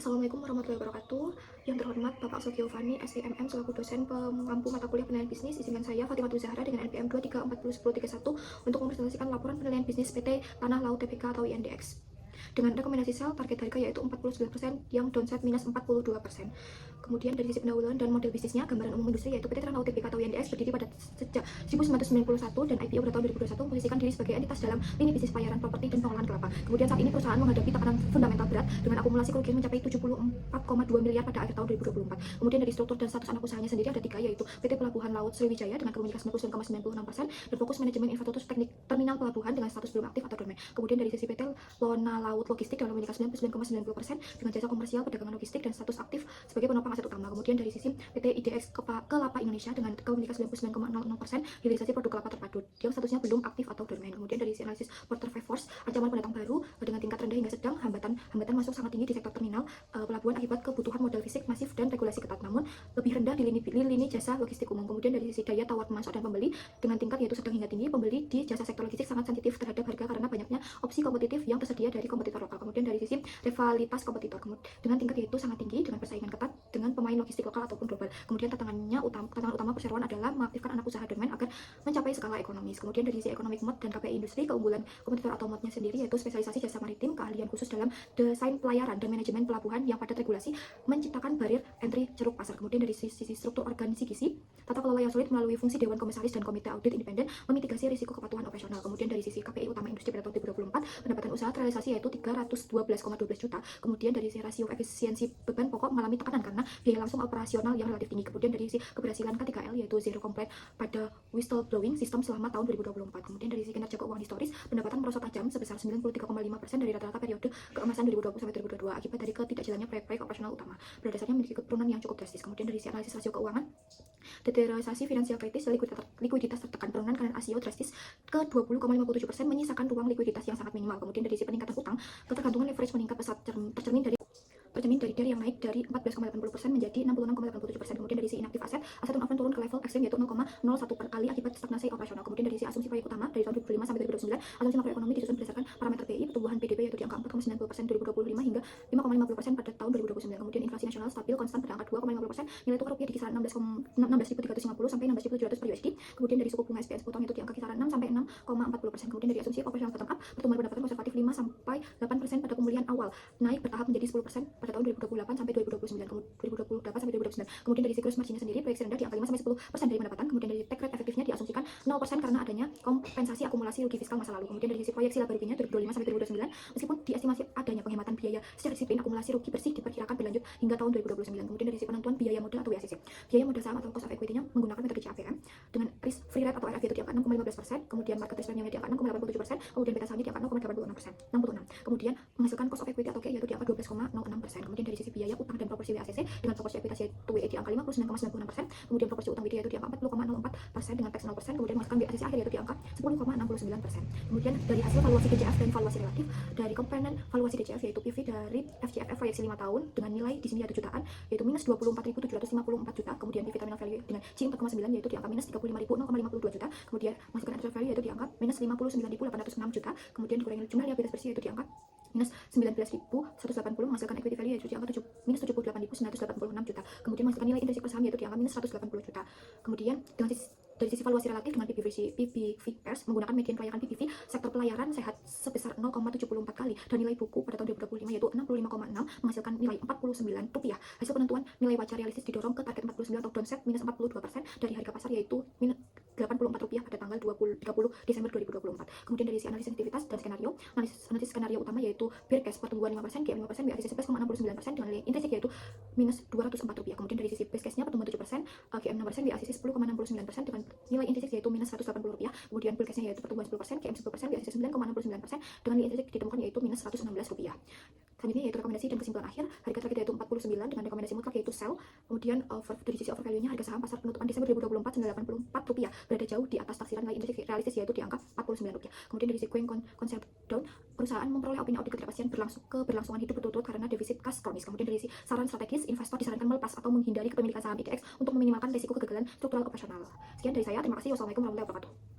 Assalamualaikum warahmatullahi wabarakatuh. Yang terhormat Bapak Sogiovani, SIMM, selaku dosen pengampu mata kuliah penilaian bisnis, izinkan saya Fatimah Zahra dengan NPM 23401031 untuk mempresentasikan laporan penilaian bisnis PT Tanah Laut Tbk atau INDX. Dengan rekomendasi sell, target harga yaitu 49% yang downside minus 42%. Kemudian dari sisi pendahuluan dan model bisnisnya, gambaran umum industri yaitu PT Tanah Laut Tbk atau INDX berdiri pada sejak 1991 dan IPO pada tahun 2021 memposisikan diri sebagai entitas dalam lini bisnis pelayaran properti dan pengolahan kelapa. Kemudian saat ini perusahaan menghadapi tekanan fundamental berat dengan akumulasi kerugian mencapai 74,2 miliar pada akhir tahun 2024. Kemudian dari struktur dan status anak usahanya sendiri ada 3, yaitu PT Pelabuhan Laut Sriwijaya dengan kerugian 99,96% dan fokus manajemen infrastruktur teknik terminal pelabuhan dengan status belum aktif atau dormant. Kemudian dari sisi PT Lona Laut Logistik dengan memiliki 99,90% dengan jasa komersial perdagangan logistik dan status aktif sebagai penopang aset utama. Kemudian dari sisi PT IDX Kelapa Indonesia dengan kepemilikan 99,00% hilirisasi produk kelapa terpadu yang statusnya belum aktif atau dormant. Kemudian dari sisi analisis portfolio force, ancaman pendatang baru dengan tingkat rendah hingga sedang, hambatan masuk sangat tinggi di sektor terminal pelabuhan akibat kebutuhan modal fisik masif dan regulasi ketat, namun lebih rendah di lini jasa logistik umum. Kemudian dari sisi daya tawar pemasok dan pembeli dengan tingkat yaitu sedang hingga tinggi, pembeli di jasa sektor logistik sangat sensitif terhadap harga karena banyaknya opsi kompetitif yang tersedia dari kompetitor lokal. Kemudian dari sisi rivalitas kompetitor dengan tingkat yaitu sangat tinggi dengan persaingan ketat dengan pemain logistik lokal ataupun global. Kemudian tantangan utama perseroan adalah mengaktifkan anak usaha dormant agar mencapai skala ekonomis. Kemudian dari sisi economic mode dan KPI industri, keunggulan kompetitor atau mode-nya sendiri yaitu spesialisasi jasa maritim, keahlian khusus dalam desain pelayaran dan manajemen pelabuhan yang padat regulasi menciptakan barir entry ceruk pasar. Kemudian dari sisi struktur organisasi, tata kelola yang sulit melalui fungsi dewan komisaris dan komite audit independen memitigasi risiko kepatuhan operasional. Kemudian dari sisi KPI utama industri pada tahun 2024, pendapatan usaha terrealisasi yaitu 312,12 juta. Kemudian dari sisi rasio efisiensi beban pokok mengalami tekanan karena biaya langsung operasional yang relatif tinggi. Kemudian dari sisi keberhasilan K3L yaitu zero complaint pada whistleblowing system selama tahun 2024. Kemudian dari sisi kinerja keuangan historis, pendapatan merosot tajam sebesar 93,5% dari rata-rata periode keemasan 2020 sampai 2022 akibat dari ketidakjalannya proyek-proyek operasional utama. Pada dasarnya memiliki penurunan yang cukup drastis. Kemudian dari sisi analisis rasio keuangan, deteriorasi finansial kritis, likuiditas tertekan, penurunan current ratio drastis ke 20,57%, menyisakan ruang likuiditas yang sangat minimal. Kemudian dari sisi peningkatan utang, ketergantungan leverage meningkat pesat tercermin dari DER yang naik dari 14,80% menjadi 66,87%. Kemudian dari sisi inaktif aset turnover turun ke level ekstrim yaitu 0,01 per kali akibat stagnasi operasional. Kemudian dari sisi asumsi proyek utama dari tahun 2005 sampai 2029, asumsi makroekonomi disusun berdasarkan parameter BI, pertumbuhan PDB yaitu di angka 4,90% 2025 hingga 5,50% pada tahun 2029. Kemudian inflasi nasional stabil konstan pada angka 2,50%, nilai tukar rupiah di kisaran 16.350 sampai 16.700 per USD. Kemudian dari suku bunga SPN sepotong itu di angka kisaran 6 sampai 6,40%. Kemudian dari asumsi operasional bottom up, pertumbuhan pendapatan konservatif 5 sampai 8% pada pemulihan awal, naik bertahap menjadi 10% pada tahun 2028 sampai 2029. Kemudian dari gross marginnya sendiri proyeksi rendah di angka 5 sampai 10% dari pendapatan. Kemudian dari take rate efektifnya diasumsikan 0% karena adanya kompensasi akumulasi rugi fiskal masa lalu. Kemudian dari sisi proyeksi laba ruginya 2025 sampai 2029, meskipun diestimasi adanya penghematan biaya secara disiplin, akumulasi rugi bersih diperkirakan berlanjut hingga tahun 2029. Kemudian dari sisi penentuan biaya modal atau WACC, biaya modal saham atau cost of equity-nya menggunakan metode CAPM dengan risk free rate atau RF yaitu di angka 6,15%, kemudian market risk premium di angka 6,87%, kemudian beta saldo di angka 0,86%. Kemudian menghasilkan cost of equity atau K yaitu di angka 12,06%. Kemudian dari sisi biaya utang dan proporsi WACC dengan proporsi ekuitas yaitu WE di angka 59,96%, kemudian proporsi utang WD yaitu di angka 40,04% dengan tax 0%, kemudian menghasilkan WACC akhir yaitu di angka 10,69%. Kemudian dari hasil valuasi DCF dan valuasi relatif dari komponen valuasi DCF yaitu PV dari FGFF proyeksi 5 tahun dengan nilai di sini ada jutaan yaitu minus 24.754 juta, kemudian PV terminal value dengan C 4,9 yaitu di angka minus 35.052 juta, kemudian menghasilkan actual value yaitu di angka minus 59.806 juta, kemudian dikurangi jumlah liabilitas bersih yaitu di angka minus 19.180, menghasilkan equity value yaitu di angka minus 78.986 juta, kemudian menghasilkan nilai intrinsik per saham yaitu di angka minus 180 juta. Kemudian dari sisi valuasi relatif dengan PBV menggunakan median kelayakan PBV sektor pelayaran sehat sebesar 0,74 kali dan nilai buku pada tahun 2025 yaitu 65,6 menghasilkan nilai Rp49. Hasil penentuan nilai wajar realistis didorong ke target 49 atau downside minus 42% dari harga pasar yaitu minus Rp84 pada tanggal 30 Desember 2024. Kemudian dari sisi analisis sensitivitas dan skenario, analisis skenario utama yaitu bear case pertumbuhan 5%, GM 5%, BACC 11,69% dengan nilai intrinsik yaitu minus Rp204. Kemudian dari sisi base case-nya pertumbuhan 7%, GM 6%, BACC 10,69% dengan nilai intrinsik yaitu minus Rp180. Kemudian bull case-nya yaitu pertumbuhan 10%, GM 10%, BACC 9,69% dengan nilai intrinsik ditemukan yaitu minus Rp116. Selanjutnya yaitu rekomendasi dan kesimpulan akhir, harga target yaitu 49 dengan rekomendasi mutlak yaitu sell. Kemudian dari sisi overvalue-nya harga saham pasar penutupan Desember 2024 Rp984 berada jauh di atas taksiran nilai intrinsik realistis yaitu di angka Rp49. Kemudian dari sisi going concern down, perusahaan memperoleh opini audit ketidakpastian keberlangsungan hidup berturut-turut karena defisit kas kronis. Kemudian dari sisi saran strategis, investor disarankan melepas atau menghindari kepemilikan saham IDX untuk meminimalkan risiko kegagalan struktural operasional. Sekian dari saya, terima kasih. Wassalamualaikum warahmatullahi wabarakatuh.